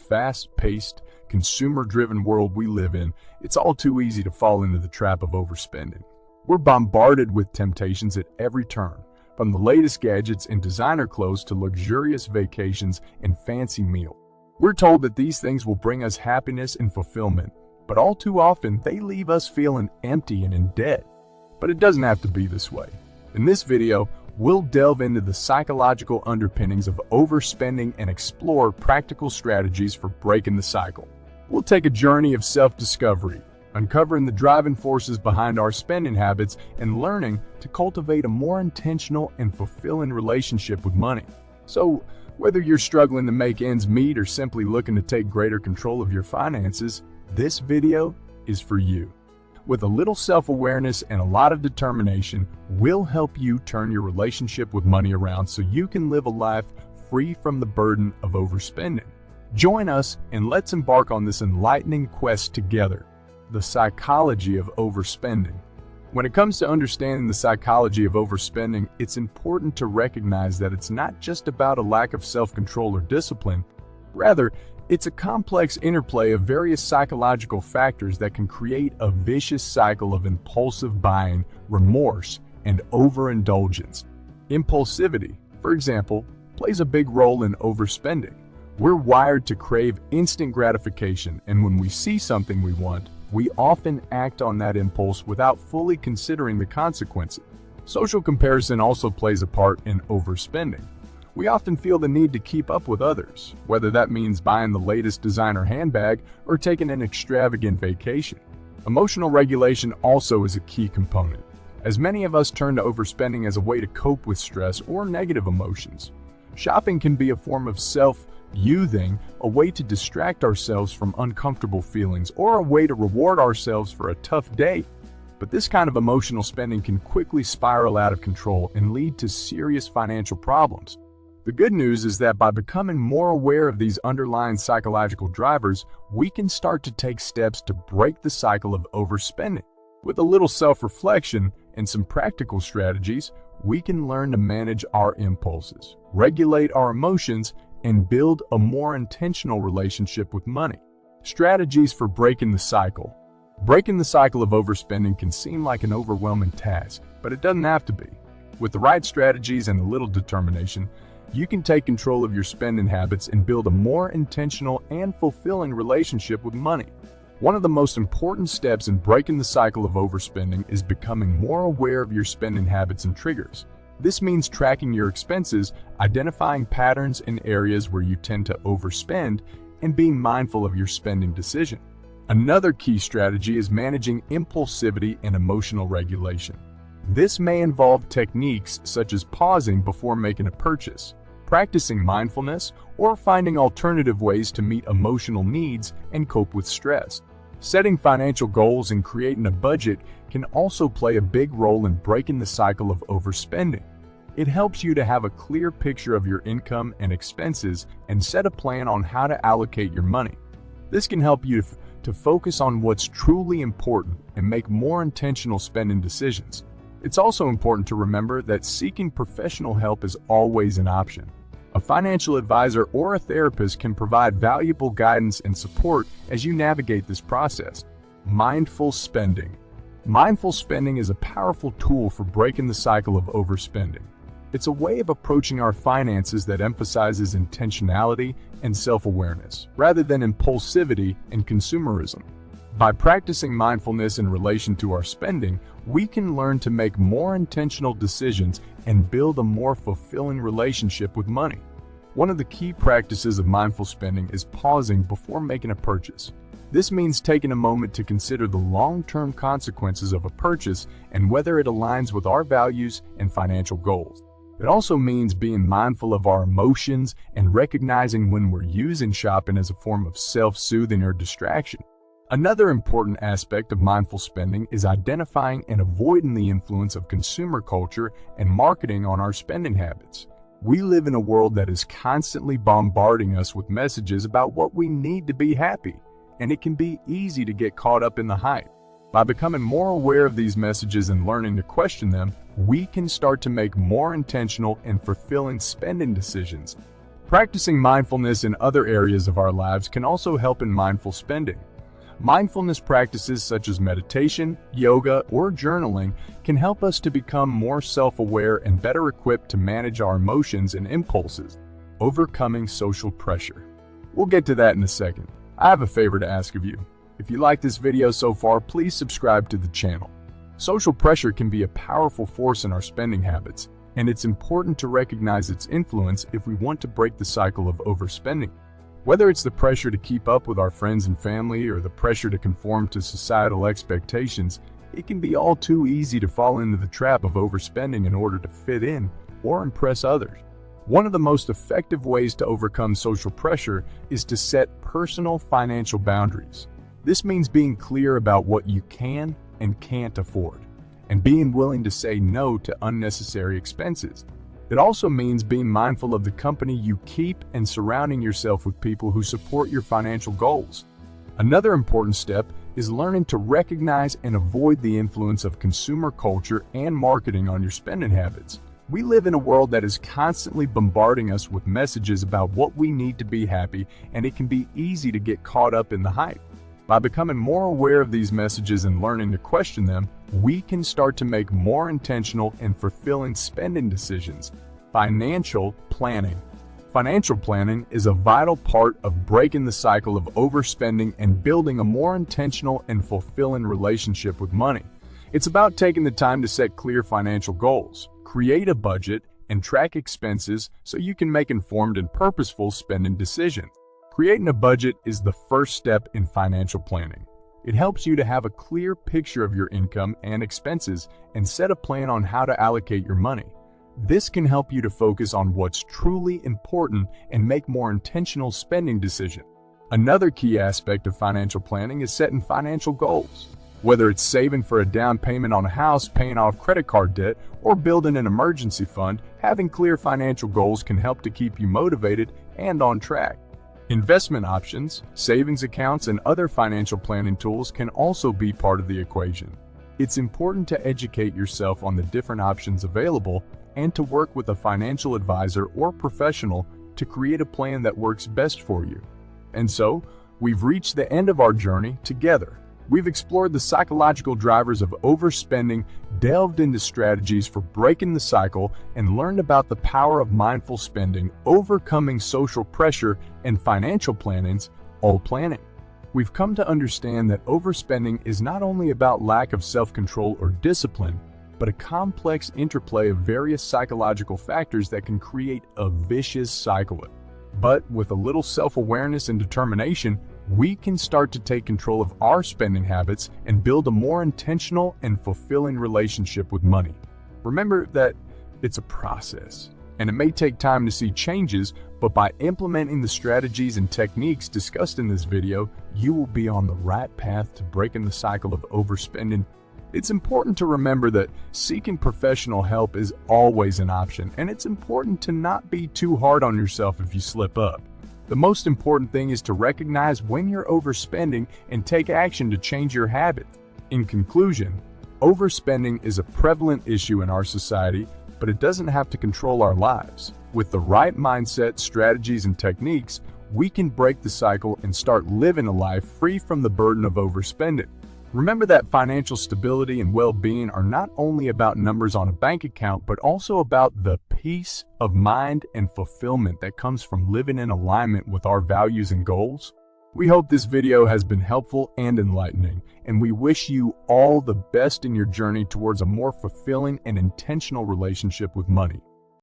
fast-paced, consumer-driven world we live in, it's all too easy to fall into the trap of overspending. We're bombarded with temptations at every turn, from the latest gadgets and designer clothes to luxurious vacations and fancy meals. We're told that these things will bring us happiness and fulfillment, but all too often they leave us feeling empty and in debt. But it doesn't have to be this way. In this video, we'll delve into the psychological underpinnings of overspending and explore practical strategies for breaking the cycle. We'll take a journey of self-discovery, uncovering the driving forces behind our spending habits and learning to cultivate a more intentional and fulfilling relationship with money. So, whether you're struggling to make ends meet or simply looking to take greater control of your finances, this video is for you. With a little self-awareness and a lot of determination, we'll help you turn your relationship with money around so you can live a life free from the burden of overspending. Join us and let's embark on this enlightening quest together. The psychology of overspending. When it comes to understanding the psychology of overspending, it's important to recognize that it's not just about a lack of self-control or discipline. Rather, it's a complex interplay of various psychological factors that can create a vicious cycle of impulsive buying, remorse, and overindulgence. Impulsivity, for example, plays a big role in overspending. We're wired to crave instant gratification, and when we see something we want, we often act on that impulse without fully considering the consequences. Social comparison also plays a part in overspending. We often feel the need to keep up with others, whether that means buying the latest designer handbag or taking an extravagant vacation. Emotional regulation also is a key component, as many of us turn to overspending as a way to cope with stress or negative emotions. Shopping can be a form of self-soothing, a way to distract ourselves from uncomfortable feelings, or a way to reward ourselves for a tough day. But this kind of emotional spending can quickly spiral out of control and lead to serious financial problems. The good news is that by becoming more aware of these underlying psychological drivers, we can start to take steps to break the cycle of overspending. With a little self-reflection and some practical strategies, we can learn to manage our impulses, regulate our emotions, and build a more intentional relationship with money. Strategies for breaking the cycle. Breaking the cycle of overspending can seem like an overwhelming task, but it doesn't have to be. With the right strategies and a little determination, you can take control of your spending habits and build a more intentional and fulfilling relationship with money. One of the most important steps in breaking the cycle of overspending is becoming more aware of your spending habits and triggers. This means tracking your expenses, identifying patterns in areas where you tend to overspend, and being mindful of your spending decision. Another key strategy is managing impulsivity and emotional regulation. This may involve techniques such as pausing before making a purchase, practicing mindfulness, or finding alternative ways to meet emotional needs and cope with stress. Setting financial goals and creating a budget can also play a big role in breaking the cycle of overspending. It helps you to have a clear picture of your income and expenses and set a plan on how to allocate your money. This can help you to focus on what's truly important and make more intentional spending decisions. It's also important to remember that seeking professional help is always an option. A financial advisor or a therapist can provide valuable guidance and support as you navigate this process. Mindful spending. Mindful spending is a powerful tool for breaking the cycle of overspending. It's a way of approaching our finances that emphasizes intentionality and self-awareness, rather than impulsivity and consumerism. By practicing mindfulness in relation to our spending, we can learn to make more intentional decisions and build a more fulfilling relationship with money. One of the key practices of mindful spending is pausing before making a purchase. This means taking a moment to consider the long-term consequences of a purchase and whether it aligns with our values and financial goals. It also means being mindful of our emotions and recognizing when we're using shopping as a form of self-soothing or distraction. Another important aspect of mindful spending is identifying and avoiding the influence of consumer culture and marketing on our spending habits. We live in a world that is constantly bombarding us with messages about what we need to be happy, and it can be easy to get caught up in the hype. By becoming more aware of these messages and learning to question them, we can start to make more intentional and fulfilling spending decisions. Practicing mindfulness in other areas of our lives can also help in mindful spending. Mindfulness practices such as meditation, yoga, or journaling can help us to become more self-aware and better equipped to manage our emotions and impulses. Overcoming social pressure. We'll get to that in a second. I have a favor to ask of you. If you like this video so far, please subscribe to the channel. Social pressure can be a powerful force in our spending habits, and it's important to recognize its influence if we want to break the cycle of overspending. Whether it's the pressure to keep up with our friends and family or the pressure to conform to societal expectations, it can be all too easy to fall into the trap of overspending in order to fit in or impress others. One of the most effective ways to overcome social pressure is to set personal financial boundaries. This means being clear about what you can and can't afford, and being willing to say no to unnecessary expenses. It also means being mindful of the company you keep and surrounding yourself with people who support your financial goals. Another important step is learning to recognize and avoid the influence of consumer culture and marketing on your spending habits. We live in a world that is constantly bombarding us with messages about what we need to be happy, and it can be easy to get caught up in the hype. By becoming more aware of these messages and learning to question them, we can start to make more intentional and fulfilling spending decisions. Financial planning. Financial planning is a vital part of breaking the cycle of overspending and building a more intentional and fulfilling relationship with money. It's about taking the time to set clear financial goals, create a budget, and track expenses so you can make informed and purposeful spending decisions. Creating a budget is the first step in financial planning. It helps you to have a clear picture of your income and expenses and set a plan on how to allocate your money. This can help you to focus on what's truly important and make more intentional spending decisions. Another key aspect of financial planning is setting financial goals. Whether it's saving for a down payment on a house, paying off credit card debt, or building an emergency fund, having clear financial goals can help to keep you motivated and on track. Investment options, savings accounts, and other financial planning tools can also be part of the equation. It's important to educate yourself on the different options available and to work with a financial advisor or professional to create a plan that works best for you. And so, we've reached the end of our journey together. We've explored the psychological drivers of overspending, delved into strategies for breaking the cycle, and learned about the power of mindful spending, overcoming social pressure, and financial planning's all planning. We've come to understand that overspending is not only about lack of self-control or discipline, but a complex interplay of various psychological factors that can create a vicious cycle. But with a little self-awareness and determination, we can start to take control of our spending habits and build a more intentional and fulfilling relationship with money. Remember that it's a process, and it may take time to see changes, but by implementing the strategies and techniques discussed in this video, you will be on the right path to breaking the cycle of overspending. It's important to remember that seeking professional help is always an option, and it's important to not be too hard on yourself if you slip up. The most important thing is to recognize when you're overspending and take action to change your habits. In conclusion, overspending is a prevalent issue in our society, but it doesn't have to control our lives. With the right mindset, strategies, and techniques, we can break the cycle and start living a life free from the burden of overspending. Remember that financial stability and well-being are not only about numbers on a bank account, but also about the peace of mind and fulfillment that comes from living in alignment with our values and goals. We hope this video has been helpful and enlightening, and we wish you all the best in your journey towards a more fulfilling and intentional relationship with money.